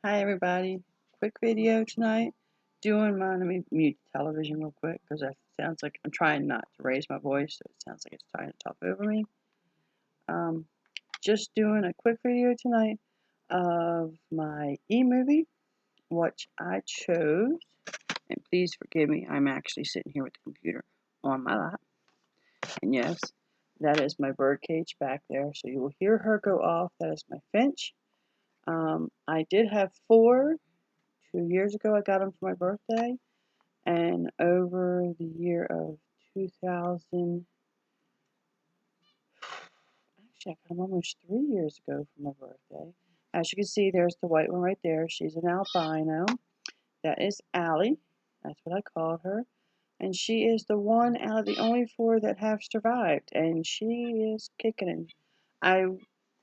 Hi everybody, quick video tonight. Let me mute the television real quick because that sounds like I'm trying not to raise my voice, so it sounds like it's trying to talk over me. Um, just doing a quick video tonight of my e-movie, which I chose, and please forgive me, I'm actually sitting here with the computer on my lap, and yes, that is my birdcage back there, so you will hear her go off. That is my finch. I did have 4. 2 years ago, I got them for my birthday, and over the year of 2000, actually, I got them almost 3 years ago for my birthday. As you can see, there's the white one right there. She's an albino. That is Allie. That's what I call her. And she is the one out of the only 4 that have survived, and she is kicking it. I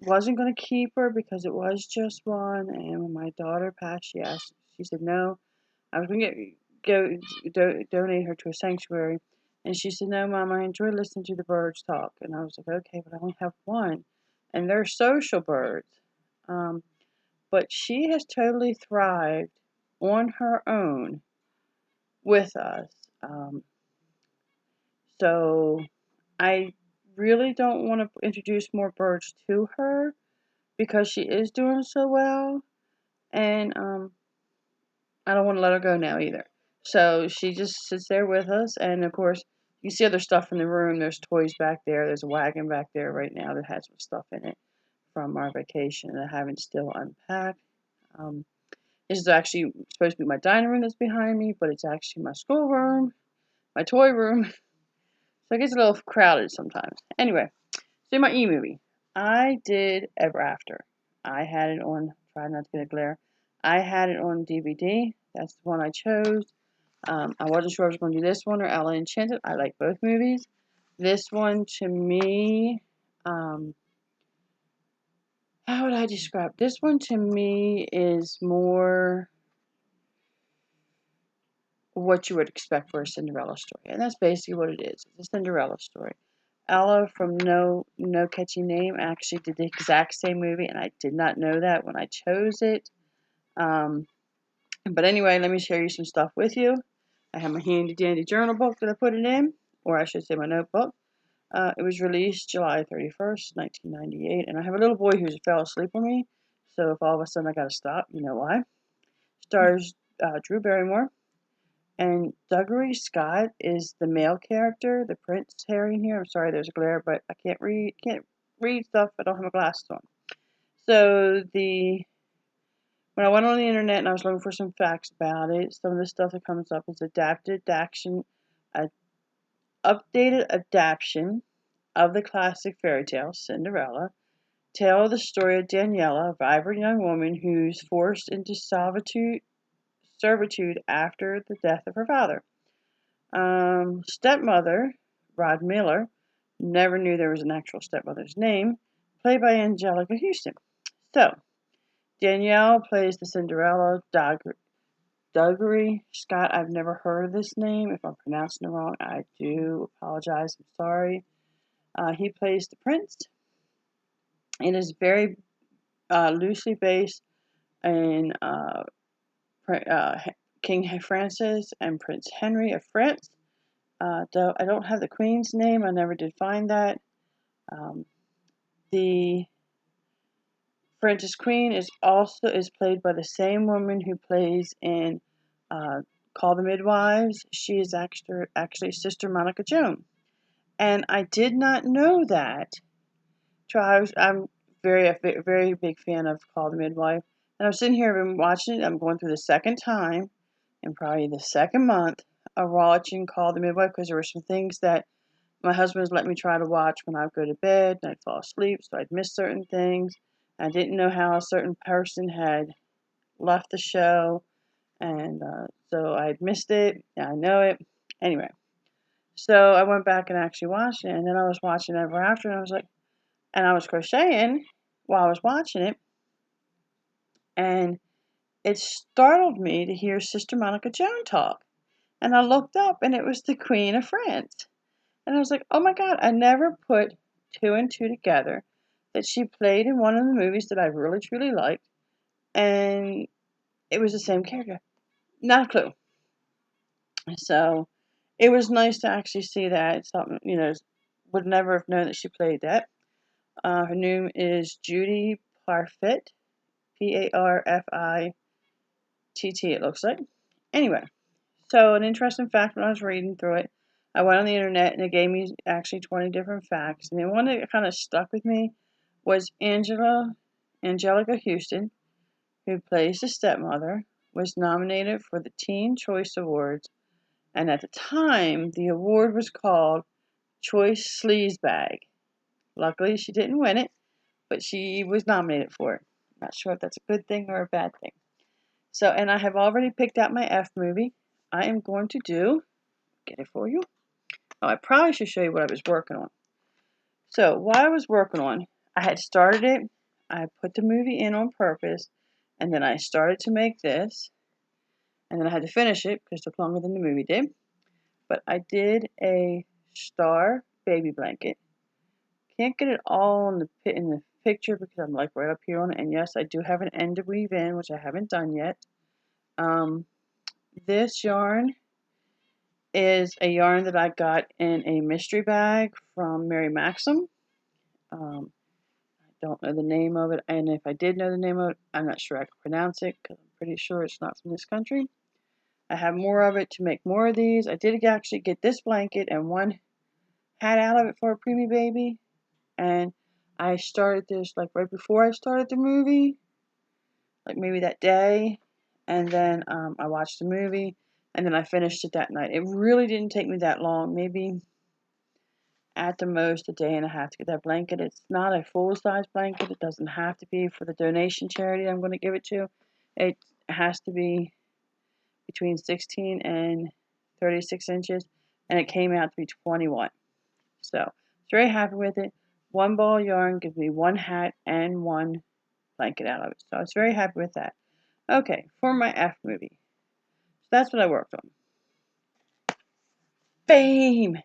wasn't going to keep her because it was just one, and when my daughter passed, she said no. I was going to donate her to a sanctuary. And she said, no, Mom, I enjoy listening to the birds talk. And I was like, okay, but I only have one. And they're social birds. But she has totally thrived on her own with us. So I really don't want to introduce more birds to her because she is doing so well. And I don't want to let her go now either. So she just sits there with us, and of course, you see other stuff in the room. There's toys back there. There's a wagon back there right now that has some stuff in it from our vacation that I haven't still unpacked. Um, this is actually supposed to be my dining room that's behind me, but it's actually my schoolroom, my toy room. So it gets a little crowded sometimes. Anyway, so my e-movie. I did Ever After. I had it on, try not to get a glare. I had it on DVD. That's the one I chose. I wasn't sure if I was going to do this one or Ella Enchanted. I like both movies. This one, to me, how would I describe? This one, to me, is more what you would expect for a Cinderella story. And that's basically what it is. It's a Cinderella story. Ella from No Catchy Name actually did the exact same movie, and I did not know that when I chose it. But anyway, let me share you some stuff with you. I have my handy dandy journal book that I put it in, or I should say my notebook. It was released July 31st, 1998, and I have a little boy who fell asleep on me, so if all of a sudden I gotta stop, you know why. Stars Drew Barrymore, and Dougray Scott is the male character, the Prince Harry in here. I'm sorry, there's a glare, but I can't read stuff. I don't have my glasses on. So when I went on the internet and I was looking for some facts about it, some of the stuff that comes up is updated adaptation of the classic fairy tale Cinderella. Tell the story of Daniela, a vibrant young woman who's forced into servitude after the death of her father. Stepmother, Rod Miller, never knew there was an actual stepmother's name, played by Angelica Houston. So, Danielle plays the Cinderella. Dougray Scott, I've never heard of this name. If I'm pronouncing it wrong, I do apologize. I'm sorry. He plays the prince. It is very loosely based in King Francis and Prince Henry of France. Though I don't have the Queen's name, I never did find that. The Francis Queen is played by the same woman who plays in Call the Midwives. She is actually Sister Monica Jones, and I did not know that. I'm a very big fan of Call the Midwife, and I'm sitting here and watching it. I'm going through the second time, and probably the second month of watching Call the Midwife because there were some things that my husband has let me try to watch when I would go to bed and I'd fall asleep, so I'd miss certain things. I didn't know how a certain person had left the show, and so I'd missed it. Now I know it. Anyway, so I went back and actually watched it, and then I was watching Ever After, and I was like, and I was crocheting while I was watching it, and it startled me to hear Sister Monica Joan talk. And I looked up, and it was the Queen of France. And I was like, oh my God, I never put 2 and 2 together that she played in one of the movies that I really truly liked. And it was the same character. Not a clue. So it was nice to actually see that. Something, would never have known that she played that. Her name is Judy Parfitt, Parfitt, it looks like. Anyway, so an interesting fact when I was reading through it, I went on the internet and it gave me actually 20 different facts. And the one that kind of stuck with me was Angelica Houston, who plays the stepmother, was nominated for the Teen Choice Awards. And at the time, the award was called Choice Sleazebag. Luckily, she didn't win it, but she was nominated for it. Not sure if that's a good thing or a bad thing. So, and I have already picked out my F movie. I am going to get it for you. Oh, I probably should show you what I was working on. So, while I was working on, I had started it. I put the movie in on purpose, and then I started to make this, and then I had to finish it because it took longer than the movie did. But I did a star baby blanket. Can't get it all in the picture because I'm like right up here on it. And yes, I do have an end to weave in, which I haven't done yet. This yarn is a yarn that I got in a mystery bag from Mary Maxim. I don't know the name of it, and if I did know the name of it, I'm not sure I can pronounce it because I'm pretty sure it's not from this country. I have more of it to make more of these. I did actually get this blanket and one hat out of it for a preemie baby, and I started this like right before I started the movie, like maybe that day, and then I watched the movie, and then I finished it that night. It really didn't take me that long, maybe at the most a day and a half to get that blanket. It's not a full-size blanket. It doesn't have to be for the donation charity I'm going to give it to. It has to be between 16 and 36 inches, and it came out to be 21. So, I was very happy with it. One ball yarn gives me one hat and one blanket out of it. So, I was very happy with that. Okay, for my F movie. So, that's what I worked on. Fame!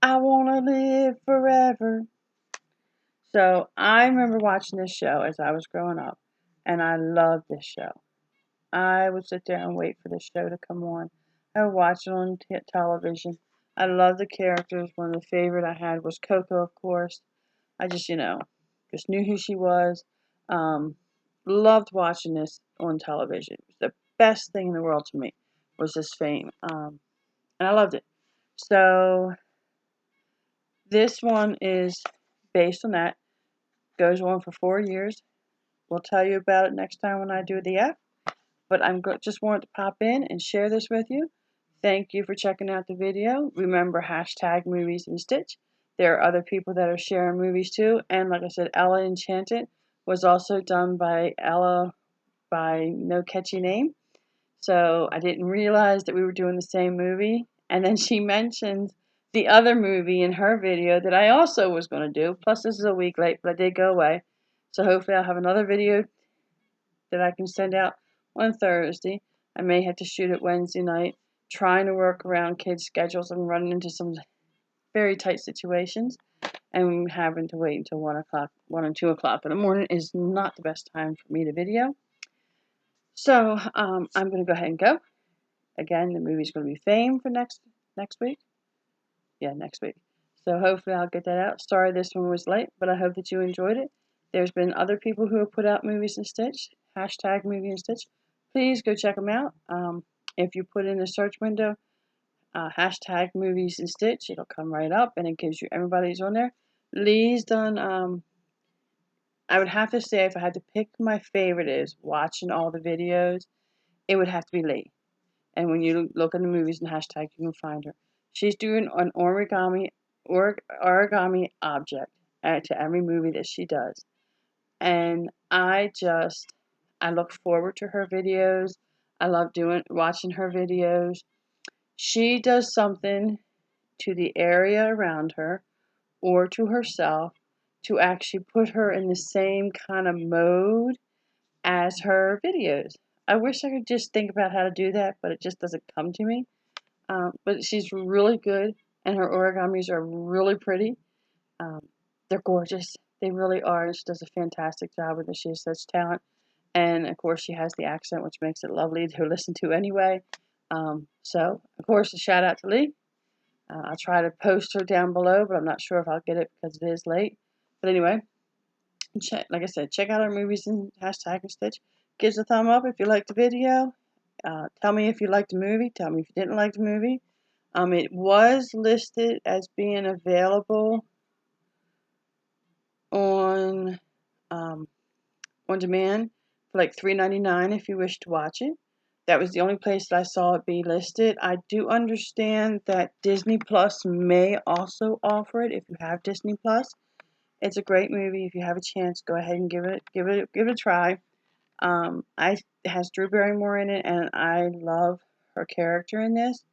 I want to live forever. So, I remember watching this show as I was growing up, and I loved this show. I would sit there and wait for the show to come on. I would watch it on television. I loved the characters. One of the favorite I had was Coco, of course. I just knew who she was. Loved watching this on television. It was the best thing in the world to me was this Fame. And I loved it. So this one is based on that. Goes on for 4 years. We'll tell you about it next time when I do the F. But just wanted to pop in and share this with you. Thank you for checking out the video. Remember, hashtag movies and stitch. There are other people that are sharing movies too. And like I said, Ella Enchanted was also done by Ella by no catchy name. So I didn't realize that we were doing the same movie. And then she mentioned the other movie in her video that I also was going to do. Plus, this is a week late, but I did go away. So hopefully I'll have another video that I can send out on Thursday. I may have to shoot it Wednesday night, trying to work around kids' schedules. I'm running into some very tight situations, and having to wait until 1 and 2 o'clock in the morning is not the best time for me to video. So I'm going to go ahead and go. Again, the movie's going to be Fame for next week. Yeah, next week. So hopefully I'll get that out. Sorry this one was late, but I hope that you enjoyed it. There's been other people who have put out movies and stitch. Hashtag movie and stitch. Please go check them out. If you put in the search window, hashtag movies and stitch, it'll come right up and it gives you everybody's on there. Lee's done, I would have to say if I had to pick my favorite is watching all the videos, it would have to be Lee. And when you look at the movies and hashtag, you can find her. She's doing an origami object to every movie that she does. And I look forward to her videos. I love watching her videos. She does something to the area around her or to herself to actually put her in the same kind of mode as her videos. I wish I could just think about how to do that, but it just doesn't come to me. But she's really good, and her origamis are really pretty. They're gorgeous. They really are. And she does a fantastic job with it. She has such talent. And of course, she has the accent, which makes it lovely to listen to anyway. So, of course, a shout out to Lee. I'll try to post her down below, but I'm not sure if I'll get it because it is late. But anyway, like I said, check out our movies and hashtag and stitch. Give us a thumb up if you liked the video. Tell me if you liked the movie. Tell me if you didn't like the movie. It was listed as being available on demand for like $3.99 if you wish to watch it. That was the only place that I saw it be listed. I do understand that Disney Plus may also offer it if you have Disney Plus. It's a great movie. If you have a chance, go ahead and give it a try. It has Drew Barrymore in it, and I love her character in this.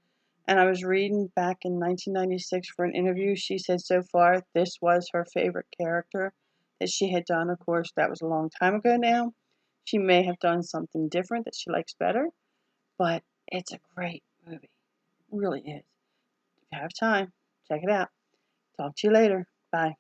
And I was reading back in 1996 for an interview. She said so far this was her favorite character that she had done. Of course, that was a long time ago now. She may have done something different that she likes better, but it's a great movie. It really is. If you have time, check it out. Talk to you later. Bye.